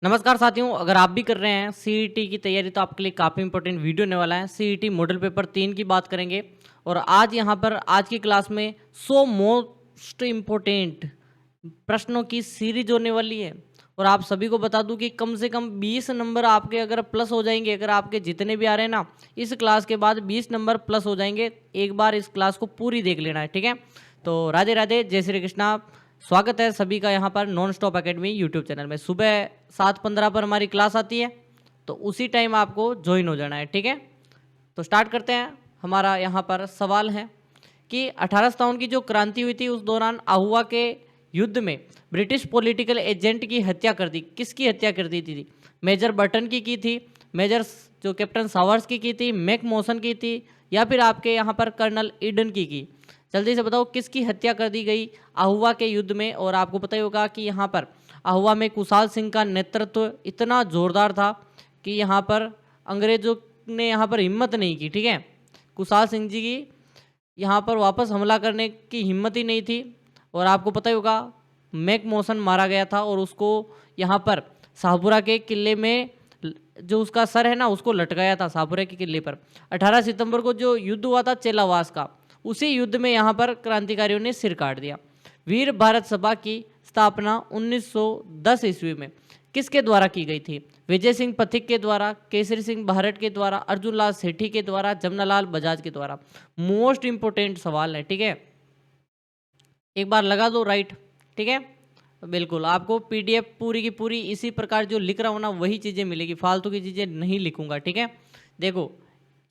नमस्कार साथियों, अगर आप भी कर रहे हैं सीईटी की तैयारी तो आपके लिए काफ़ी इंपॉर्टेंट वीडियो होने वाला है। सीईटी मॉडल पेपर 3 की बात करेंगे और आज यहाँ पर आज की क्लास में 100 मोस्ट इम्पोर्टेंट प्रश्नों की सीरीज होने वाली है। और आप सभी को बता दूं कि कम से कम 20 नंबर आपके अगर प्लस हो जाएंगे, अगर आपके जितने भी आ रहे हैं ना, इस क्लास के बाद 20 नंबर प्लस हो जाएंगे। एक बार इस क्लास को पूरी देख लेना है, ठीक है। तो राधे राधे, जय श्री कृष्णा। स्वागत है सभी का यहाँ पर non stop academy YouTube channel में। सुबह 7:15 पर हमारी क्लास आती है, तो उसी टाइम आपको ज्वाइन हो जाना है, ठीक है। तो स्टार्ट करते हैं। हमारा यहाँ पर सवाल है कि 1857 की जो क्रांति हुई थी उस दौरान आहुआ के युद्ध में ब्रिटिश पॉलिटिकल एजेंट की हत्या कर दी। किसकी हत्या कर दी थी? मेजर बर्टन की थी, मेजर जो कैप्टन सावर्स की थी, मैक मॉसन की थी, या फिर आपके यहाँ पर कर्नल ईडन की। जल्दी से बताओ किसकी हत्या कर दी गई आहुआ के युद्ध में। और आपको पता ही होगा कि यहाँ पर आहुआ में कुशाल सिंह का नेतृत्व इतना जोरदार था कि यहाँ पर अंग्रेजों ने यहाँ पर हिम्मत नहीं की, ठीक है। कुशाल सिंह जी की यहाँ पर वापस हमला करने की हिम्मत ही नहीं थी। और आपको पता ही होगा मैक मॉसन मारा गया था और उसको यहाँ पर शाहपुरा के किले में जो उसका सर है ना उसको लटकाया था शाहपुरा के किले पर। 18 सितंबर को जो युद्ध हुआ था चेलावास का, उसी युद्ध में यहाँ पर क्रांतिकारियों ने सिर काट दिया। वीर भारत सभा की स्थापना 1910 ईस्वी में किसके द्वारा की गई थी? विजय सिंह पथिक के द्वारा, केसरी सिंह भारत के द्वारा, अर्जुन लाल सेठी के द्वारा, जमनालाल बजाज के द्वारा। मोस्ट इंपोर्टेंट सवाल है, ठीक है। एक बार लगा दो राइट, ठीक है। बिल्कुल आपको पीडीएफ पूरी की पूरी इसी प्रकार जो लिख रहा हूँ ना वही चीज़ें मिलेगी, फालतू की चीज़ें नहीं लिखूंगा, ठीक है। देखो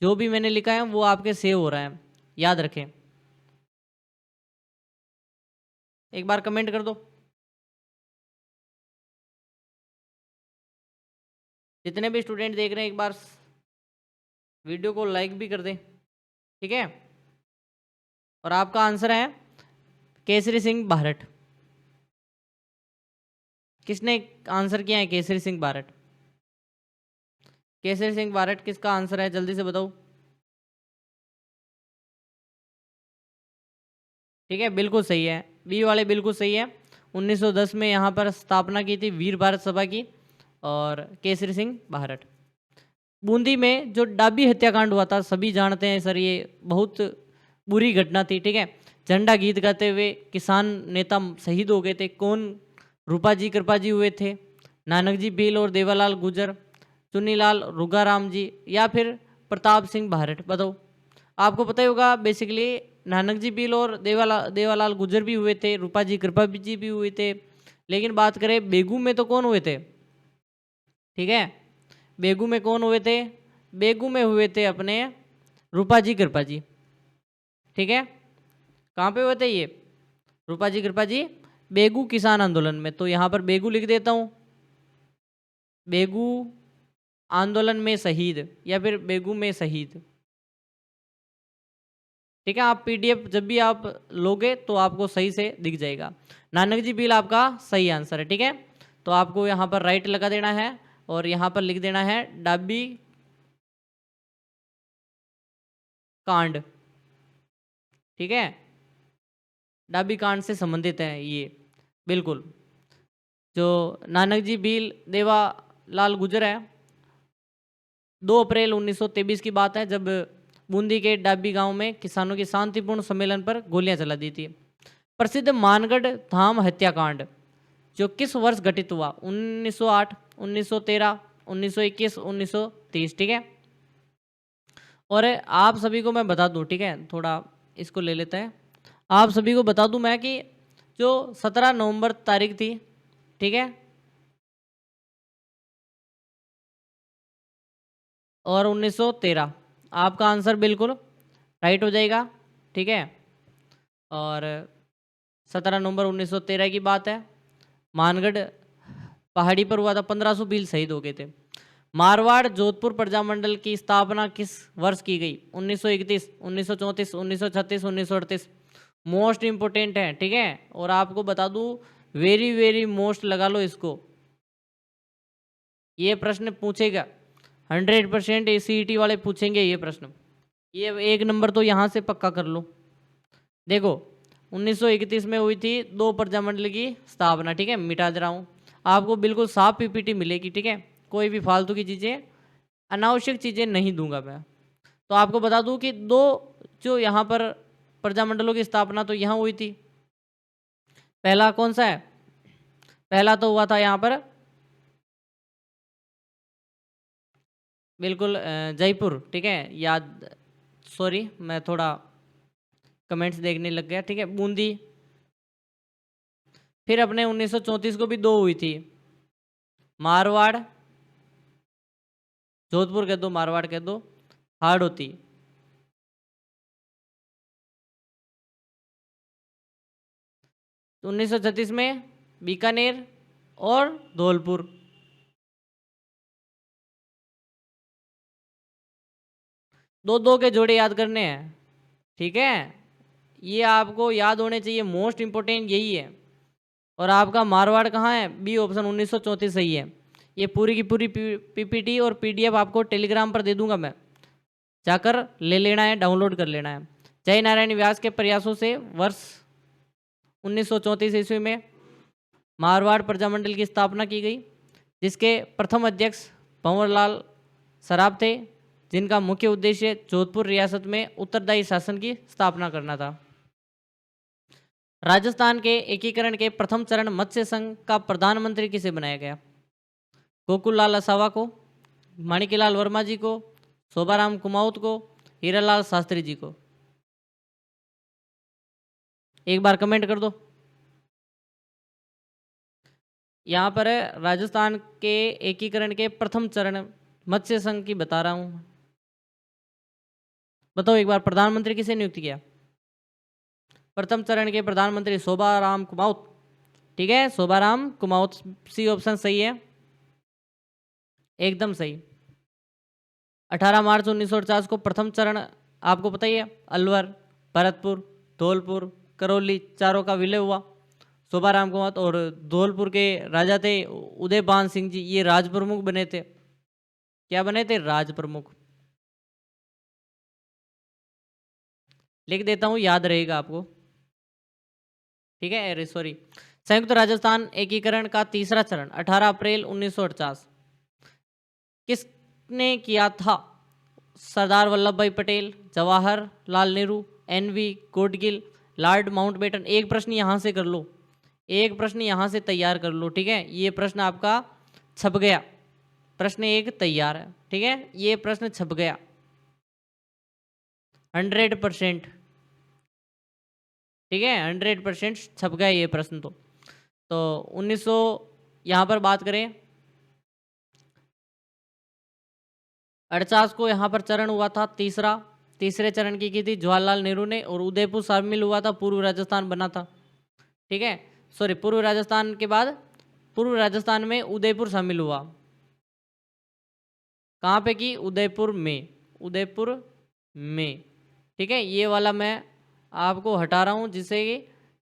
जो भी मैंने लिखा है वो आपके सेव हो रहा है, याद रखें। एक बार कमेंट कर दो, जितने भी स्टूडेंट देख रहे हैं एक बार वीडियो को लाइक भी कर दें, ठीक है। और आपका आंसर है केसरी सिंह भारत। किसने आंसर किया है केसरी सिंह भारत? केसरी सिंह भारत किसका आंसर है, जल्दी से बताओ। ठीक है, बिल्कुल सही है, बी वाले बिल्कुल सही है। 1910 में यहाँ पर स्थापना की थी वीर भारत सभा की, और केसरी सिंह भारत। बूंदी में जो डाबी हत्याकांड हुआ था सभी जानते हैं सर, ये बहुत बुरी घटना थी, ठीक है। झंडा गीत गाते हुए किसान नेता शहीद हो गए थे। कौन? रूपा जी कृपा जी हुए थे, नानक जी भील और देवालाल गुजर, चुन्नीलाल रुगाराम जी, या फिर प्रताप सिंह भारत। बताओ। आपको पता ही होगा बेसिकली नानक जी भील और देवालाल गुजर भी हुए थे, रूपा जी कृपा जी भी हुए थे। लेकिन बात करें बेगू में तो कौन हुए थे? ठीक है, बेगू में कौन हुए थे? बेगू में हुए थे अपने रूपा जी कृपा जी, ठीक है। कहाँ पे हुए थे ये रूपा जी कृपा जी? बेगू किसान आंदोलन में। तो यहाँ पर बेगू लिख देता हूँ, बेगू आंदोलन में शहीद, या फिर बेगू में शहीद, ठीक है। आप पीडीएफ जब भी आप लोगे तो आपको सही से दिख जाएगा। नानक जी भील आपका सही आंसर है, ठीक है। तो आपको यहाँ पर राइट लगा देना है और यहाँ पर लिख देना है डाबी कांड, ठीक है। डाबी कांड से संबंधित है ये, बिल्कुल। जो नानक जी भील देवालाल गुजर है, 2 अप्रैल 1923 की बात है, जब बूंदी के डाबी गांव में किसानों के शांतिपूर्ण सम्मेलन पर गोलियां चला दी थी। प्रसिद्ध मानगढ़ धाम हत्याकांड जो किस वर्ष घटित हुआ? 1908, 1913, 1921, 1930, ठीक है। और आप सभी को मैं बता दूं, ठीक है, थोड़ा इसको ले लेते हैं। आप सभी को बता दूं मैं कि जो 17 नवंबर तारीख थी, ठीक है, और 1913, आपका आंसर बिल्कुल राइट हो जाएगा, ठीक है। और 17 नवंबर 1913 की बात है, मानगढ़ पहाड़ी पर हुआ था, 1500 भील शहीद हो गए थे। मारवाड़ जोधपुर प्रजामंडल की स्थापना किस वर्ष की गई? 1931, 1934, 1936, 1938। मोस्ट इंपोर्टेंट है, ठीक है। और आपको बता दूं वेरी वेरी मोस्ट लगा लो इसको, ये प्रश्न पूछेगा 100%, सीईटी वाले पूछेंगे ये प्रश्न। ये 1 नंबर तो यहाँ से पक्का कर लो। देखो 1931 में हुई थी 2 प्रजामंडल की स्थापना, ठीक है, मिटा दे रहा हूँ। आपको बिल्कुल साफ पीपीटी मिलेगी, ठीक है। कोई भी फालतू की चीज़ें, अनावश्यक चीज़ें नहीं दूंगा मैं। तो आपको बता दूं कि दो जो यहाँ पर प्रजामंडलों की स्थापना तो यहाँ हुई थी। पहला कौन सा है? पहला तो हुआ था यहाँ पर बिल्कुल जयपुर, ठीक है। याद, सॉरी मैं थोड़ा कमेंट्स देखने लग गया, ठीक है। बूंदी। फिर अपने 1934 को भी दो हुई थी, मारवाड़, जोधपुर कह दो, मारवाड़ कह दो, हाड़ौती। 1936 में बीकानेर और धौलपुर। दो दो के जोड़े याद करने हैं, ठीक है। ये आपको याद होने चाहिए, मोस्ट इंपोर्टेंट यही है। और आपका मारवाड़ कहाँ है? बी ऑप्शन 1934 सही है। ये पूरी की पूरी पीपीटी और पीडीएफ आपको टेलीग्राम पर दे दूंगा मैं, जाकर ले लेना है, डाउनलोड कर लेना है। जय नारायण व्यास के प्रयासों से वर्ष 1934 ईस्वी में मारवाड़ प्रजामंडल की स्थापना की गई, जिसके प्रथम अध्यक्ष भंवरलाल सराफ थे, जिनका मुख्य उद्देश्य जोधपुर रियासत में उत्तरदायी शासन की स्थापना करना था। राजस्थान के एकीकरण के प्रथम चरण मत्स्य संघ का प्रधानमंत्री किसे बनाया गया? गोकुल लाल असावा को, माणिक्यलाल वर्मा जी को, शोभाराम कुमाऊत को, हीरालाल शास्त्री जी को? एक बार कमेंट कर दो। यहाँ पर है राजस्थान के एकीकरण के प्रथम चरण मत्स्य संघ की बता रहा हूँ। बताओ एक बार, प्रधानमंत्री किसे नियुक्त किया? प्रथम चरण के प्रधानमंत्री शोभाराम कुमाऊत, ठीक है। शोभाराम कुमाऊत, सी ऑप्शन सही है, एकदम सही। 18 मार्च 1949 को प्रथम चरण, आपको पता ही है, अलवर, भरतपुर, धौलपुर, करौली चारों का विलय हुआ। शोभाराम कुमाऊत और धौलपुर के राजा थे उदयपान सिंह जी, ये राज प्रमुख बने थे। क्या बने थे? राज प्रमुख। लिख देता हूं, याद रहेगा आपको, ठीक है। अरे सॉरी, संयुक्त राजस्थान एकीकरण का तीसरा चरण 18 अप्रैल 1948 किसने किया था? Sardar Vallabh Bhai Patel, Jawaharlal Nehru, N V Gadgil, Lord Mountbatten? एक प्रश्न यहां से कर लो, एक प्रश्न यहां से तैयार कर लो, ठीक है। ये प्रश्न आपका छप गया, प्रश्न एक तैयार है, ठीक है। ये प्रश्न छप गया 100%, ठीक है। 100% छप गया ये प्रश्न। तो 1900 यहाँ पर बात करें 48 को यहाँ पर चरण हुआ था तीसरा। तीसरे चरण की थी जवाहरलाल नेहरू ने, और उदयपुर शामिल हुआ था, पूर्व राजस्थान बना था, ठीक है। सॉरी, पूर्व राजस्थान के बाद पूर्व राजस्थान में उदयपुर शामिल हुआ। कहाँ पे की? उदयपुर में, उदयपुर में, ठीक है। ये वाला मैं आपको हटा रहा हूँ जिससे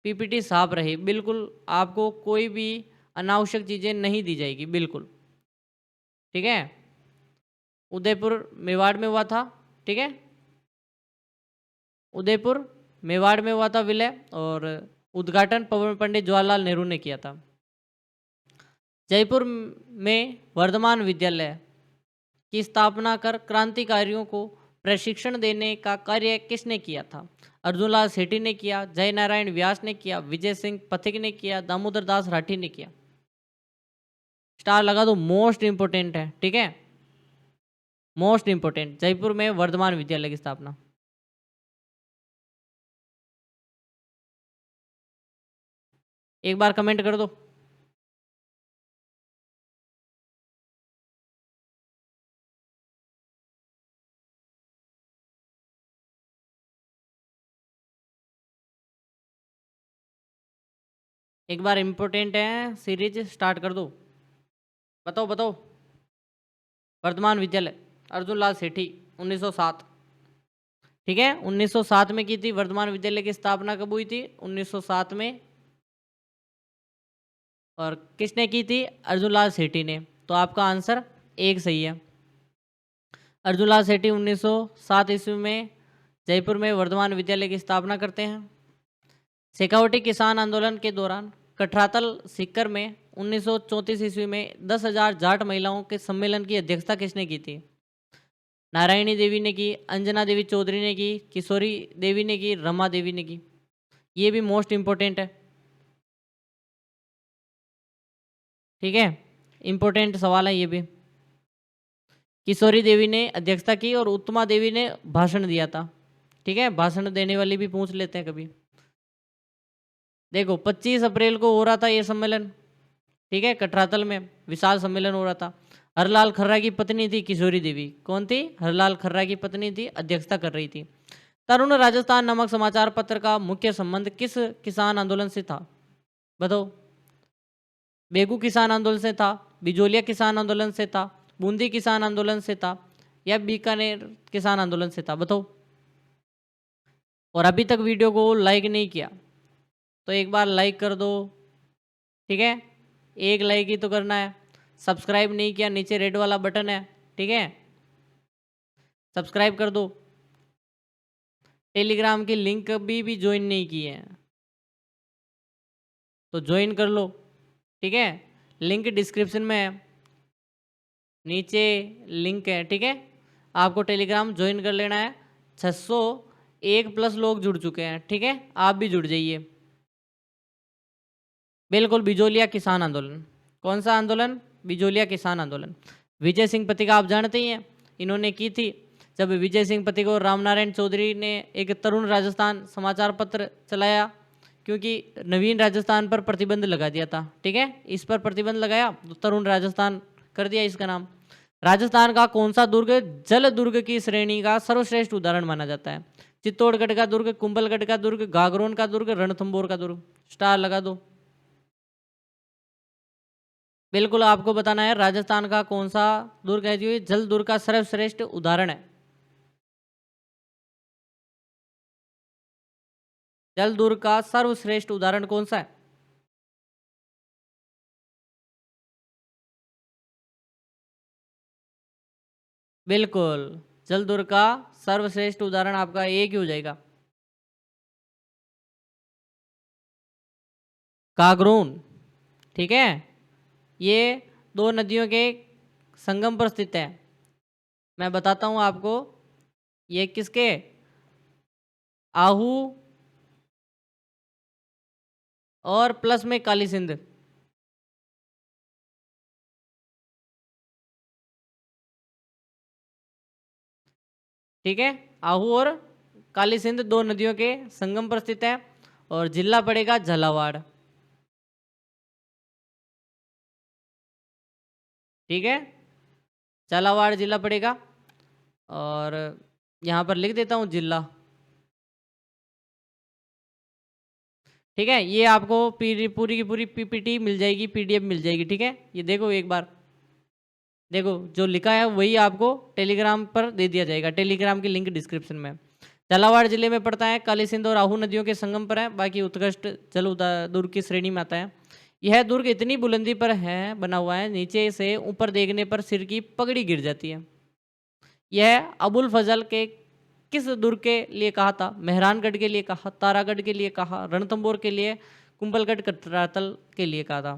पीपीटी साफ रहे, बिल्कुल आपको कोई भी अनावश्यक चीज़ें नहीं दी जाएगी, बिल्कुल, ठीक है। उदयपुर मेवाड़ में हुआ था, ठीक है। उदयपुर मेवाड़ में हुआ था विलय, और उद्घाटन पंडित जवाहरलाल नेहरू ने किया था। जयपुर में वर्धमान विद्यालय की स्थापना कर क्रांतिकारियों को प्रशिक्षण देने का कार्य किसने किया था? अर्जुनलाल सेठी ने किया, जय नारायण व्यास ने किया, विजय सिंह पथिक ने किया, दामोदर दास राठी ने किया? स्टार लगा दो, मोस्ट इंपोर्टेंट है, ठीक है। मोस्ट इंपोर्टेंट, जयपुर में वर्धमान विद्यालय की स्थापना। एक बार कमेंट कर दो। एक बार इंपोर्टेंट है, सीरीज स्टार्ट कर दो। बताओ बताओ। वर्धमान विद्यालय, अर्जुनलाल सेठी, 1907, ठीक है। 1907 में की थी वर्धमान विद्यालय की स्थापना। कब हुई थी? 1907 में। और किसने की थी? अर्जुनलाल सेठी ने। तो आपका आंसर एक सही है। अर्जुनलाल सेठी 1907 ईस्वी में जयपुर में वर्धमान विद्यालय की स्थापना करते हैं। शेखावटी किसान आंदोलन के दौरान कठरातल सीकर में 1934 ईस्वी में 10,000 जाट महिलाओं के सम्मेलन की अध्यक्षता किसने की थी? नारायणी देवी ने की, अंजना देवी चौधरी ने की, किशोरी देवी ने की, रमा देवी ने की। ये भी मोस्ट इम्पोर्टेंट है, ठीक है, इम्पोर्टेंट सवाल है ये भी। किशोरी देवी ने अध्यक्षता की और उत्तमा देवी ने भाषण दिया था, ठीक है, भाषण देने वाली भी पूछ लेते हैं कभी। देखो 25 अप्रैल को हो रहा था ये सम्मेलन, ठीक है, कटरातल में विशाल सम्मेलन हो रहा था। हरलाल खर्रा की पत्नी थी किशोरी देवी। कौन थी? हरलाल खर्रा की पत्नी थी, अध्यक्षता कर रही थी। तरुण राजस्थान नामक समाचार पत्र का मुख्य संबंध किस किसान आंदोलन से था? बताओ। बेगू किसान आंदोलन से था, बिजोलिया किसान आंदोलन से था, बूंदी किसान आंदोलन से था, या बीकानेर किसान आंदोलन से था? बताओ। और अभी तक वीडियो को लाइक नहीं किया तो एक बार लाइक कर दो, ठीक है, एक लाइक ही तो करना है। सब्सक्राइब नहीं किया, नीचे रेड वाला बटन है, ठीक है, सब्सक्राइब कर दो। टेलीग्राम की लिंक भी ज्वाइन नहीं की है तो ज्वाइन कर लो, ठीक है, लिंक डिस्क्रिप्शन में है, नीचे लिंक है, ठीक है, आपको टेलीग्राम ज्वाइन कर लेना है। 601+ लोग जुड़ चुके हैं, ठीक है, आप भी जुड़ जाइए। बिल्कुल, बिजोलिया किसान आंदोलन। कौन सा आंदोलन? बिजोलिया किसान आंदोलन। विजय सिंह पत्रिका आप जानते ही हैं, इन्होंने की थी। जब विजय सिंह पत्रिका और रामनारायण चौधरी ने एक तरुण राजस्थान समाचार पत्र चलाया, क्योंकि नवीन राजस्थान पर प्रतिबंध लगा दिया था, ठीक है, इस पर प्रतिबंध लगाया तो तरुण राजस्थान कर दिया इसका नाम। राजस्थान का कौन सा दुर्ग जल दुर्ग की श्रेणी का सर्वश्रेष्ठ उदाहरण माना जाता है? चित्तौड़गढ़ का दुर्ग, कुंभलगढ़ का दुर्ग, गागरोन का दुर्ग, रणथंभौर का दुर्ग। स्टार लगा दो। बिल्कुल आपको बताना है राजस्थान का कौन सा दुर्ग है जो ये जल दुर्ग का सर्वश्रेष्ठ उदाहरण है। जल दुर्ग का सर्वश्रेष्ठ उदाहरण कौन सा है? बिल्कुल, जल दुर्ग का सर्वश्रेष्ठ उदाहरण आपका एक ही हो जाएगा, कागरून, ठीक है, ये दो नदियों के संगम पर स्थित है। मैं बताता हूं आपको, ये किसके? आहू और प्लस में काली सिंध, ठीक है, आहू और काली सिंध दो नदियों के संगम पर स्थित है और जिला पड़ेगा झालावाड़, ठीक है, झालावाड़ जिला पड़ेगा। और यहाँ पर लिख देता हूँ जिला, ठीक है, ये आपको पूरी की पूरी पीपीटी मिल जाएगी, पीडीएफ मिल जाएगी, ठीक है, ये देखो एक बार, देखो जो लिखा है वही आपको टेलीग्राम पर दे दिया जाएगा, टेलीग्राम की लिंक डिस्क्रिप्शन में। झालावाड़ जिले में पड़ता है, काली सिंध और आहू नदियों के संगम पर है, बाकी उत्कृष्ट जल दुर्ग की श्रेणी में आता है। यह दुर्ग इतनी बुलंदी पर है बना हुआ है, नीचे से ऊपर देखने पर सिर की पगड़ी गिर जाती है। यह अबुल फजल के किस दुर्ग के लिए कहा था? मेहरानगढ़ के लिए कहा, तारागढ़ के लिए कहा, रणथंभौर के लिए, कुंभलगढ़ कटरातल के लिए कहा था।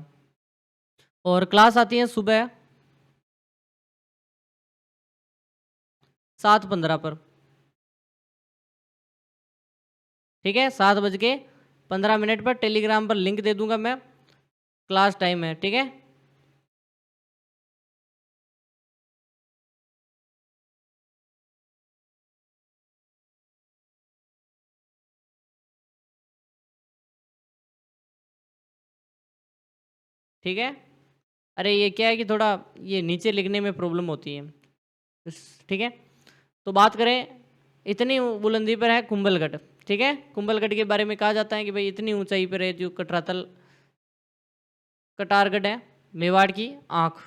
और क्लास आती है सुबह 7:15 पर, ठीक है, 7:15 पर टेलीग्राम पर लिंक दे दूंगा मैं, क्लास टाइम है, ठीक है। ठीक है, अरे ये क्या है कि थोड़ा ये नीचे लिखने में प्रॉब्लम होती है, ठीक है। तो बात करें, इतनी बुलंदी पर है कुंभलगढ़, ठीक है, कुंभलगढ़ के बारे में कहा जाता है कि भाई इतनी ऊंचाई पर है जो कटरातल कटारगढ़ है, मेवाड़ की आंख।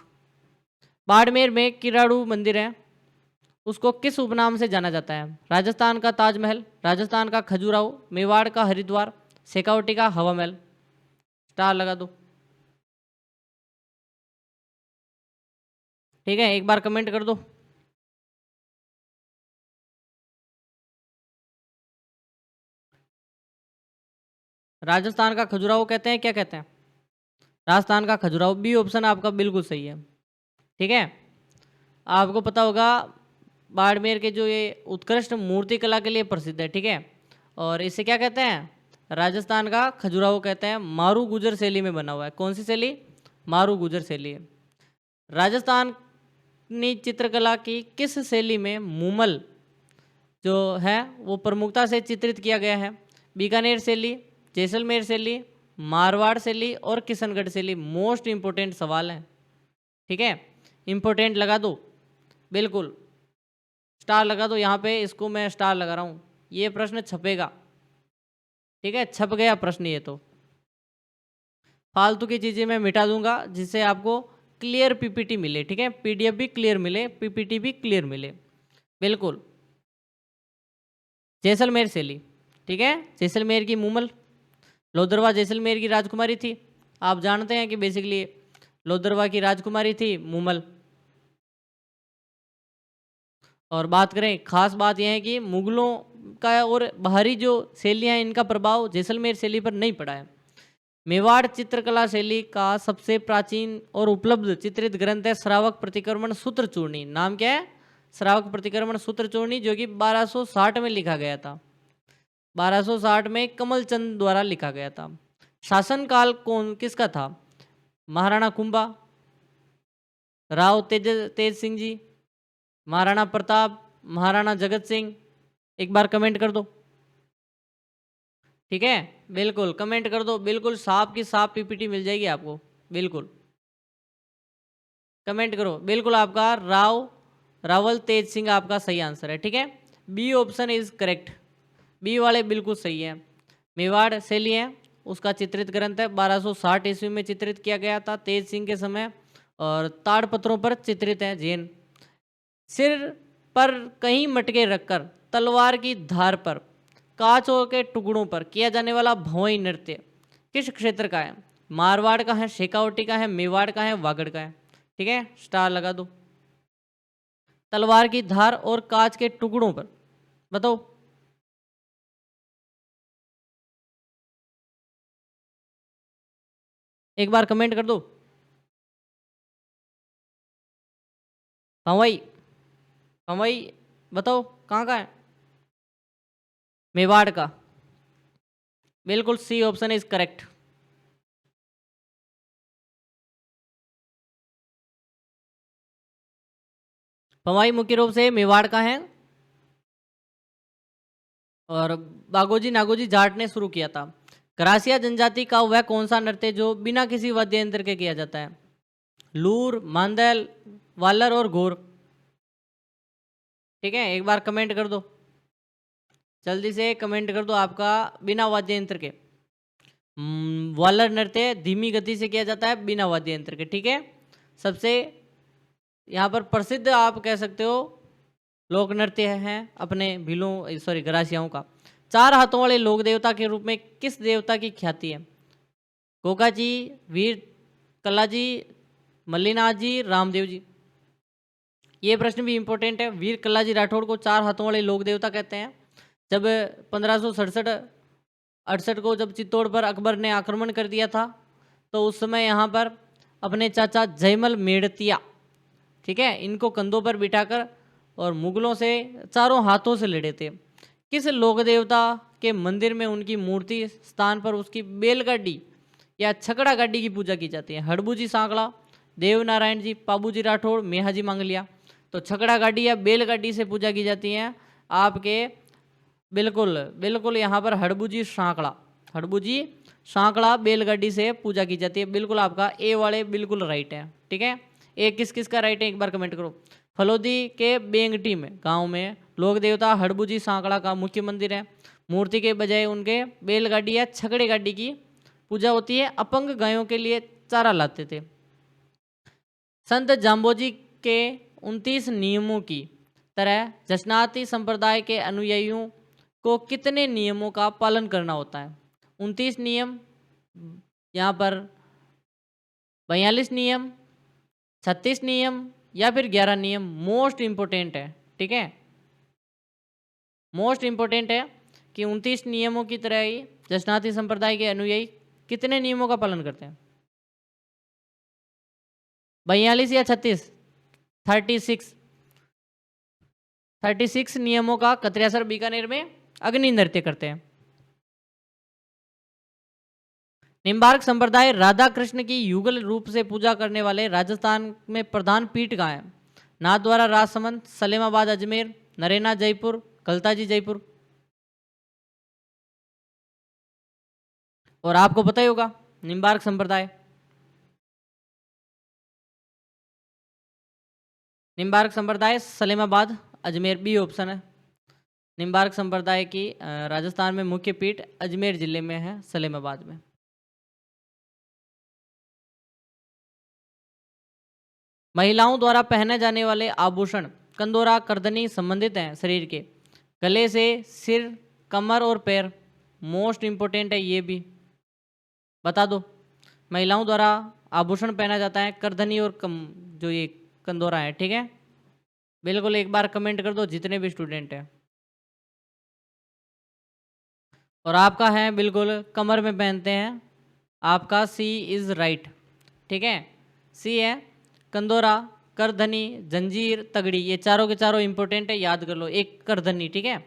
बाड़मेर में किराड़ू मंदिर है, उसको किस उपनाम से जाना जाता है? राजस्थान का ताजमहल, राजस्थान का खजुराहो, मेवाड़ का हरिद्वार, शेखावटी का हवा महल। स्टार लगा दो, ठीक है, एक बार कमेंट कर दो। राजस्थान का खजुराहो कहते हैं, क्या कहते हैं? राजस्थान का खजुराहो, बी ऑप्शन आपका बिल्कुल सही है। ठीक है, आपको पता होगा बाड़मेर के जो ये उत्कृष्ट मूर्ति कला के लिए प्रसिद्ध है। ठीक है, और इसे क्या कहते हैं, राजस्थान का खजुराहो कहते हैं। मारू गुजर शैली में बना हुआ है। कौन सी शैली, मारू गुजर शैली है। राजस्थानी चित्रकला की किस शैली में मूमल जो है वो प्रमुखता से चित्रित किया गया है। बीकानेर शैली, जैसलमेर शैली, मारवाड़ शैली और किशनगढ़ शैली। मोस्ट इंपोर्टेंट सवाल है। ठीक है, इंपोर्टेंट लगा दो, बिल्कुल स्टार लगा दो यहाँ पे, इसको मैं स्टार लगा रहा हूँ। ये प्रश्न छपेगा। ठीक है, छप गया प्रश्न ये तो। फालतू की चीज़ें मैं मिटा दूंगा जिससे आपको क्लियर पीपीटी मिले। ठीक है, पीडीएफ भी क्लियर मिले, पीपीटी भी क्लियर मिले। बिल्कुल, जैसलमेर शैली। ठीक है, जैसलमेर की मूमल, लोदरवा जैसलमेर की राजकुमारी थी। आप जानते हैं कि बेसिकली लोदरवा की राजकुमारी थी मूमल। और बात करें, खास बात यह है कि मुगलों का और बाहरी जो शैलियाँ हैं इनका प्रभाव जैसलमेर शैली पर नहीं पड़ा है। मेवाड़ चित्रकला शैली का सबसे प्राचीन और उपलब्ध चित्रित ग्रंथ है श्रावक प्रतिक्रमण सूत्र चूर्णी। नाम क्या है, श्रावक प्रतिक्रमण सूत्र चूर्णी, जो कि 1260 में लिखा गया था। 1260 में कमल चंद द्वारा लिखा गया था। शासनकाल कौन किसका था, महाराणा कुंभा, राव तेज सिंह जी, महाराणा प्रताप, महाराणा जगत सिंह। एक बार कमेंट कर दो। ठीक है, बिल्कुल कमेंट कर दो, बिल्कुल साफ की साफ पीपीटी मिल जाएगी आपको। बिल्कुल कमेंट करो, बिल्कुल आपका रावल तेज सिंह आपका सही आंसर है। ठीक है, B option is correct, B वाले बिल्कुल सही है। मेवाड़ शैली है, उसका चित्रित ग्रंथ है 1260 ईस्वी में चित्रित किया गया था तेज सिंह के समय, और ताड़पत्रों पर चित्रित है जैन। सिर पर कहीं मटके रखकर तलवार की धार पर कांचों के टुकड़ों पर किया जाने वाला भौई नृत्य किस क्षेत्र का है, मारवाड़ का है, शेखावटी का है, मेवाड़ का है, वागड़ का है। ठीक है, स्टार लगा दो। तलवार की धार और कांच के टुकड़ों पर बताओ। एक बार कमेंट कर दो। पवई, पवई बताओ कहाँ का है, मेवाड़ का। बिल्कुल C option is correct. Pawai मुख्य रूप से मेवाड़ का है, और बागोजी नागोजी जाट ने शुरू किया था। करासिया जनजाति का वह कौन सा नृत्य जो बिना किसी वाद्य यंत्र के किया जाता है, लूर, मांदल, वालर और घोर। ठीक है, एक बार कमेंट कर दो, जल्दी से कमेंट कर दो आपका बिना वाद्य यंत्र के। वालर नृत्य धीमी गति से किया जाता है बिना वाद्य यंत्र के। ठीक है, सबसे यहाँ पर प्रसिद्ध आप कह सकते हो लोक नृत्य है अपने भीलों सॉरी गरासियाओं का। चार हाथों वाले लोक देवता के रूप में किस देवता की ख्याति है, गोगा जी, वीर कला जी, मल्लीनाथ जी, रामदेव जी। ये प्रश्न भी इंपॉर्टेंट है। वीर कला जी राठौड़ को चार हाथों वाले लोक देवता कहते हैं। जब 1567-68 को जब चित्तौड़ पर अकबर ने आक्रमण कर दिया था, तो उस समय यहाँ पर अपने चाचा जयमल मेड़तिया, ठीक है, इनको कंधों पर बिठाकर और मुगलों से चारों हाथों से लड़े थे। किस लोक देवता के मंदिर में उनकी मूर्ति स्थान पर उसकी बैलगाड़ी या छकड़ा गाड़ी की पूजा की जाती है, हड़बूजी सांकड़ा, देवनारायण जी, पाबूजी राठौड़, मेहाजी मांगलिया। तो छकड़ा गाड़ी या बैलगाड़ी से पूजा की जाती है आपके, बिल्कुल बिल्कुल यहाँ पर हड़बूजी सांकड़ा, हड़बूजी सांकड़ा बैलगाड़ी से पूजा की जाती है। बिल्कुल आपका ए वाले बिल्कुल राइट है। ठीक है, ए किस किस का राइट है एक बार कमेंट करो। फलोदी के बेंगटी में गांव में लोक देवता हड़बूजी सांकड़ा का मुख्य मंदिर है। मूर्ति के बजाय उनके बैलगाड़ी या छकड़े गाड़ी की पूजा होती है। अपंग गायों के लिए चारा लाते थे। संत जाम्बोजी के 29 नियमों की तरह जशनाती संप्रदाय के अनुयायियों को कितने नियमों का पालन करना होता है, 29 नियम, यहाँ पर 42 नियम, 36 नियम या फिर 11 नियम। मोस्ट इंपोर्टेंट है। ठीक है, मोस्ट इंपोर्टेंट है कि 29 नियमों की तरह ही जशनाती संप्रदाय के अनुयायी कितने नियमों का पालन करते हैं। 42 या 36? 36 नियमों का कतरियासर बीकानेर में अग्नि नृत्य करते हैं। निम्बार्क संप्रदाय राधा कृष्ण की युगल रूप से पूजा करने वाले राजस्थान में प्रधान पीठ कहाँ है? नाथद्वारा राजसमंद, सलेमाबाद अजमेर, नरेना जयपुर, गलताजी जयपुर। और आपको पता ही होगा निम्बार्क संप्रदाय, निम्बार्क संप्रदाय सलेमाबाद अजमेर बी ऑप्शन है। निम्बार्क संप्रदाय की राजस्थान में मुख्य पीठ अजमेर जिले में है, सलेमाबाद में। महिलाओं द्वारा पहने जाने वाले आभूषण कंदोरा करदनी संबंधित हैं शरीर के, गले से सिर, कमर और पैर। मोस्ट इंपोर्टेंट है ये भी, बता दो। महिलाओं द्वारा आभूषण पहना जाता है करधनी और जो ये कंदोरा है, ठीक है। बिल्कुल एक बार कमेंट कर दो जितने भी स्टूडेंट हैं। और आपका है बिल्कुल कमर में पहनते हैं, आपका सी इज राइट, ठीक है। सी है कंदोरा, करधनी, जंजीर, तगड़ी, ये चारों के चारों इंपॉर्टेंट है, याद कर लो। एक करधनी, ठीक है।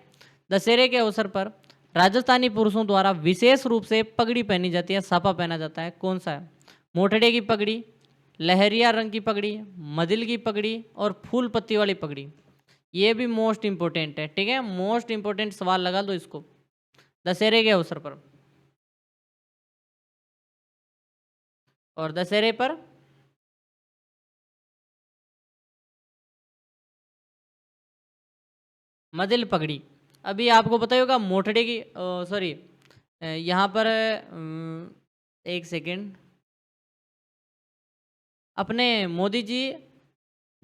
दशहरे के अवसर पर राजस्थानी पुरुषों द्वारा विशेष रूप से पगड़ी पहनी जाती है, साफा पहना जाता है, कौन सा है? मोठड़े की पगड़ी, लहरिया रंग की पगड़ी, मदिल की पगड़ी और फूल पत्ती वाली पगड़ी। ये भी मोस्ट इंपोर्टेंट है, ठीक है। मोस्ट इंपोर्टेंट सवाल लगा दो इसको दशहरे के अवसर पर। और दशहरे पर मदिल पगड़ी। अभी आपको पता ही होगा मोठड़े की, सॉरी यहाँ पर एक सेकेंड, अपने मोदी जी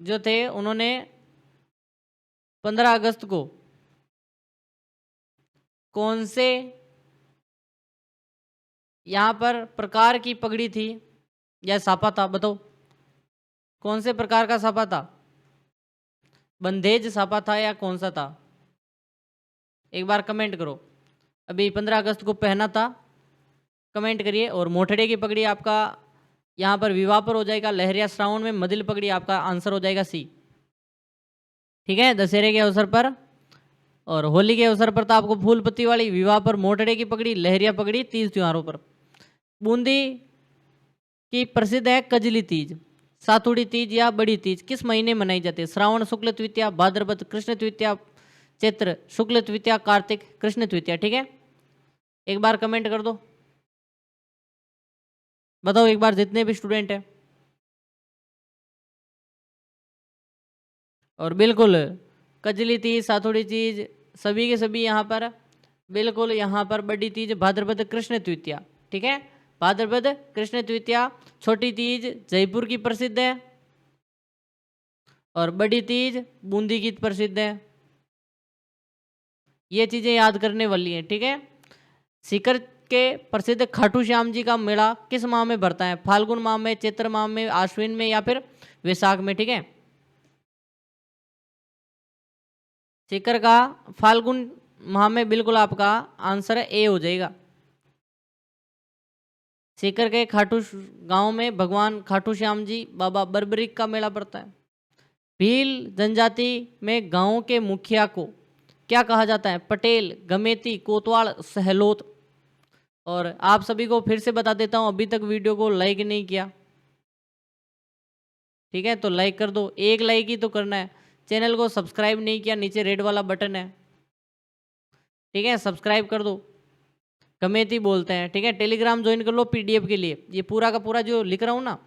जो थे उन्होंने 15 अगस्त को कौन से यहाँ पर प्रकार की पगड़ी थी या साफा था, बताओ कौन से प्रकार का साफा था? बंदेज साफा था या कौन सा था? एक बार कमेंट करो। अभी 15 अगस्त को पहना था, कमेंट करिए। और मोठड़े की पगड़ी आपका यहाँ पर विवाह पर हो जाएगा, लहरिया श्रावण में। मदिल पगड़ी आपका आंसर हो जाएगा सी, ठीक है। दशहरे के अवसर पर और होली के अवसर पर तो आपको फूल पत्ती वाली, विवाह पर मोठड़े की पगड़ी, लहरिया पगड़ी तीज त्योहारों पर। बूंदी की प्रसिद्ध है कजली तीज, सातुड़ी तीज या बड़ी तीज किस महीने मनाई जाती है? श्रावण शुक्ल तृतीया, भाद्रपद कृष्ण तृतीया, चैत्र शुक्ल तृतीया, कार्तिक कृष्ण तृतीया, ठीक है। एक बार कमेंट कर दो, बताओ एक बार जितने भी स्टूडेंट हैं। और बिल्कुल कजली तीज, सातुड़ी तीज सभी के सभी यहाँ पर बिल्कुल, यहाँ पर बड़ी तीज भाद्रपद कृष्ण तृतीया, ठीक है। भाद्रपद कृष्ण तृतीया। छोटी तीज जयपुर की प्रसिद्ध है और बड़ी तीज बूंदी की प्रसिद्ध है। ये चीजें याद करने वाली हैं, ठीक है। सीकर के प्रसिद्ध खाटू श्याम जी का मेला किस माह में भरता है? फाल्गुन माह में, चैत्र माह में, आश्विन में या फिर वैशाख में, ठीक है। सीकर का फाल्गुन माह में, बिल्कुल आपका आंसर ए हो जाएगा। सीकर के खाटू गांव में भगवान खाटू श्याम जी बाबा बरबरीक का मेला पड़ता है। भील जनजाति में गांव के मुखिया को क्या कहा जाता है? पटेल, गमेती, कोतवाल, सहलोत। और आप सभी को फिर से बता देता हूं, अभी तक वीडियो को लाइक नहीं किया, ठीक है, तो लाइक कर दो। एक लाइक ही तो करना है। चैनल को सब्सक्राइब नहीं किया, नीचे रेड वाला बटन है, ठीक है, सब्सक्राइब कर दो। गमेती बोलते हैं, ठीक है। टेलीग्राम ज्वाइन कर लो पीडीएफ के लिए। ये पूरा का पूरा जो लिख रहा हूँ ना,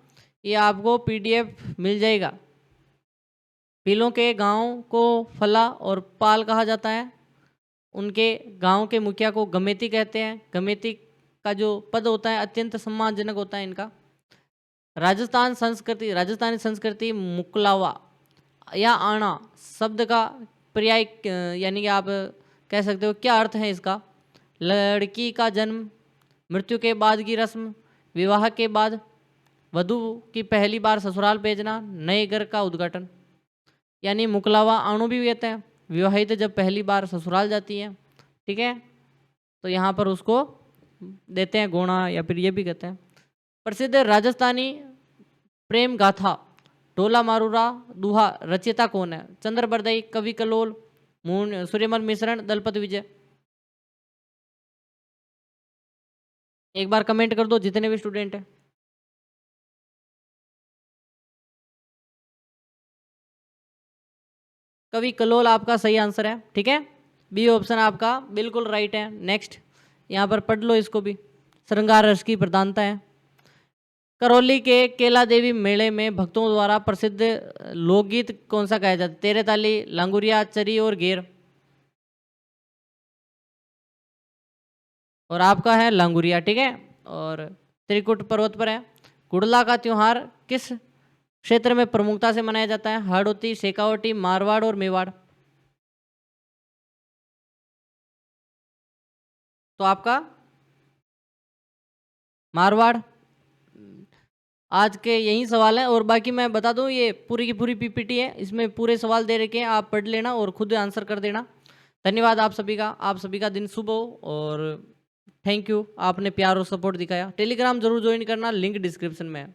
ये आपको पीडीएफ मिल जाएगा। भीलों के गांव को फला और पाल कहा जाता है। उनके गांव के मुखिया को गमेती कहते हैं। गमेती का जो पद होता है अत्यंत सम्मानजनक होता है इनका। राजस्थानी संस्कृति मुकलावा या आना शब्द का पर्याय, यानी कि आप कह सकते हो क्या अर्थ है इसका? लड़की का जन्म, मृत्यु के बाद की रस्म, विवाह के बाद वधू की पहली बार ससुराल भेजना, नए घर का उद्घाटन। यानी मुकलावा आणु भी कहते हैं, विवाहित जब पहली बार ससुराल जाती है, ठीक है, तो यहाँ पर उसको देते हैं गोणा, या फिर ये भी कहते हैं। प्रसिद्ध राजस्थानी प्रेम गाथा ढोला मारूरा दुहा रचयिता कौन है? चंद्र बरदई, कवि कलोल, सूर्यमल मिश्रण, दलपत विजय। एक बार कमेंट कर दो जितने भी स्टूडेंट हैं। कवि कलोल आपका सही आंसर है, ठीक है। बी ऑप्शन आपका बिल्कुल राइट है। नेक्स्ट यहाँ पर पढ़ लो इसको भी। श्रृंगार रस की प्रधानता है। करौली के केला देवी मेले में भक्तों द्वारा प्रसिद्ध लोकगीत कौन सा गाया जाता है? तेरे ताली, लांगुरिया, चरी और घेर। और आपका है लांगुरिया, ठीक है। और त्रिकुट पर्वत पर है। गुड़ला का त्योहार किस क्षेत्र में प्रमुखता से मनाया जाता है? हाड़ौती, शेखावटी, मारवाड़ और मेवाड़। तो आपका मारवाड़। आज के यही सवाल है। और बाकी मैं बता दूं ये पूरी की पूरी पीपीटी है, इसमें पूरे सवाल दे रखे हैं, आप पढ़ लेना और खुद आंसर कर देना। धन्यवाद आप सभी का दिन शुभ हो। और थैंक यू, आपने प्यार और सपोर्ट दिखाया। टेलीग्राम जरूर ज्वाइन करना, लिंक डिस्क्रिप्शन में है।